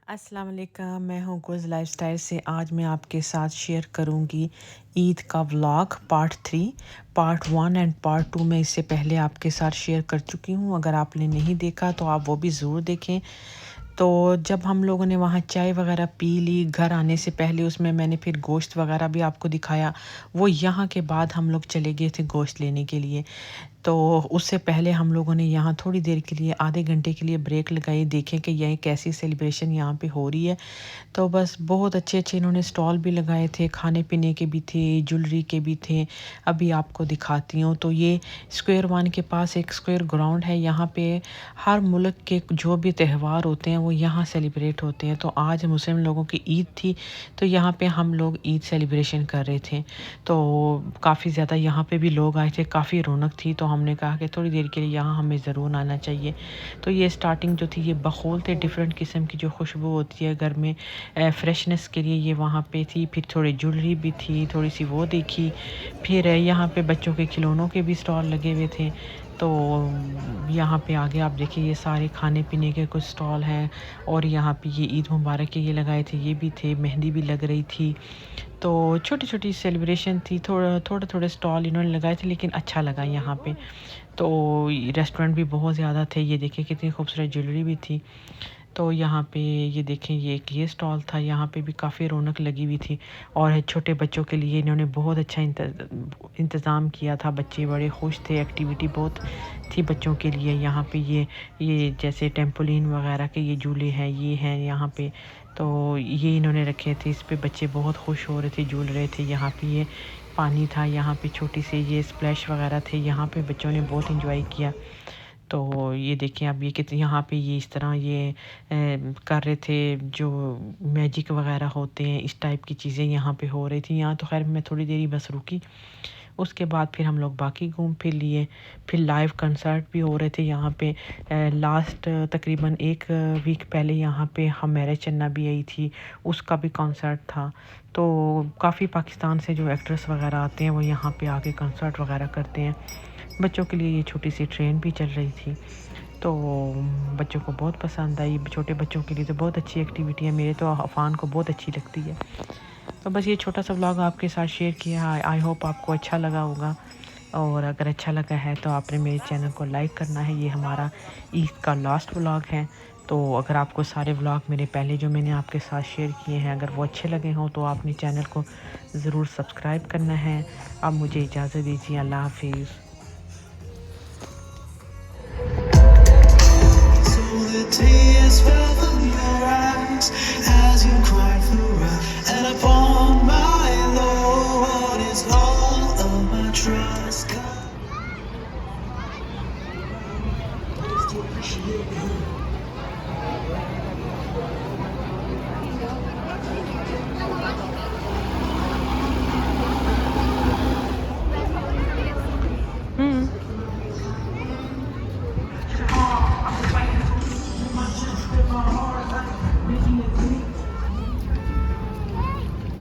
अस्सलाम वालेकुम, मैं हूँ गुज़ लाइफ़स्टाइल से। आज मैं आपके साथ शेयर करूँगी ईद का vlog part 3। Part 1 and part 2 मैं इससे पहले आपके साथ शेयर कर चुकी हूँ। अगर आपने नहीं देखा तो आप वो भी ज़रूर देखें। तो जब हम लोगों ने वहाँ चाय वग़ैरह पी ली, घर आने से पहले उसमें मैंने फिर गोश्त वग़ैरह भी आपको दिखाया। वो यहाँ के बाद हम लोग चले गए थे गोश्त लेने के लिए। तो उससे पहले हम लोगों ने यहाँ थोड़ी देर के लिए आधे घंटे के लिए ब्रेक लगाई, देखें कि यह कैसी सेलिब्रेशन यहाँ पे हो रही है। तो बस बहुत अच्छे-अच्छे इन्होंने स्टॉल भी लगाए थे, खाने-पीने के भी थे, ज्वेलरी के भी थे। अभी आपको दिखाती हूँ। तो ये स्क्वायर वन के पास एक स्क्वायर ग्राउंड है, यहाँ पे हर मुल्क के जो भी त्योहार होते हैं वो यहाँ सेलिब्रेट होते हैं। तो आज मुस्लिम लोगों की ईद थी, तो यहाँ पे हम लोग ईद सेलिब्रेशन कर रहे थे। तो काफ़ी ज़्यादा यहाँ पे भी लोग आए थे, काफ़ी रौनक थी। तो हमने कहा कि थोड़ी देर के लिए यहाँ हमें ज़रूर आना चाहिए। तो ये स्टार्टिंग जो थी ये बखूल थे, डिफरेंट किस्म की जो खुशबू होती है घर में फ्रेशनेस के लिए, ये वहाँ पे थी। फिर थोड़ी ज्वेलरी भी थी, थोड़ी सी वो देखी। फिर यहाँ पे बच्चों के खिलौनों के भी स्टॉल लगे हुए थे। तो यहाँ पे आगे आप देखिए ये सारे खाने पीने के कुछ स्टॉल हैं। और यहाँ पे ये ईद मुबारक के ये लगाए थे, ये भी थे, मेहंदी भी लग रही थी। तो छोटी-छोटी सेलिब्रेशन थी, थोड़े-थोड़े स्टॉल इन्होंने लगाए थे, लेकिन अच्छा लगा यहाँ पे। तो रेस्टोरेंट भी बहुत ज़्यादा थे, ये देखिए कितनी खूबसूरत ज्वेलरी भी थी। तो यहाँ पे ये देखें ये स्टॉल था, यहाँ पे भी काफ़ी रौनक लगी हुई थी। और छोटे बच्चों के लिए इन्होंने बहुत अच्छा इंतज़ाम किया था, बच्चे बड़े खुश थे, एक्टिविटी बहुत थी बच्चों के लिए। यहाँ पे ये जैसे टेम्पोलिन वगैरह के ये झूले हैं, ये हैं यहाँ पे। तो ये इन्होंने रखे थे, इस पे बच्चे बहुत खुश हो रहे थे, झूल रहे थे। यहाँ पे ये पानी था, यहाँ पे छोटी सी ये स्प्लैश वगैरह थे, यहाँ पे बच्चों ने बहुत एंजॉय किया। तो ये देखिए अब ये कितने यहाँ पे ये इस तरह ये कर रहे थे, जो मैजिक वगैरह होते हैं, इस टाइप की चीज़ें यहाँ पे हो रही थी। यहाँ तो खैर मैं थोड़ी देर ही बस रुकी, उसके बाद फिर हम लोग बाकी घूम फिर लिए। फिर लाइव कंसर्ट भी हो रहे थे यहाँ पे। लास्ट तकरीबन 1 वीक पहले यहाँ पे हमारे चन्ना भी आई थी, उसका भी कॉन्सर्ट था। तो काफ़ी पाकिस्तान से जो एक्ट्रेस वगैरह आते हैं वो यहाँ पे आके कंसर्ट वगैरह करते हैं। बच्चों के लिए ये छोटी सी ट्रेन भी चल रही थी, तो बच्चों को बहुत पसंद आई। छोटे बच्चों के लिए तो बहुत अच्छी एक्टिविटी है, मेरे तो अफ़ान को बहुत अच्छी लगती है। तो बस ये छोटा सा व्लॉग आपके साथ शेयर किया। आई होप आपको अच्छा लगा होगा। और अगर अच्छा लगा है तो आपने मेरे चैनल को लाइक करना है। ये हमारा ईद का लास्ट व्लॉग है। तो अगर आपको सारे व्लॉग मेरे पहले जो मैंने आपके साथ शेयर किए हैं अगर वो अच्छे लगे हों तो आपने चैनल को ज़रूर सब्सक्राइब करना है। अब मुझे इजाज़त दीजिए, अल्लाह हाफिज़। The tears fell from your eyes as you cried for us, and upon my Lord is all of my trust. God, I just appreciate you.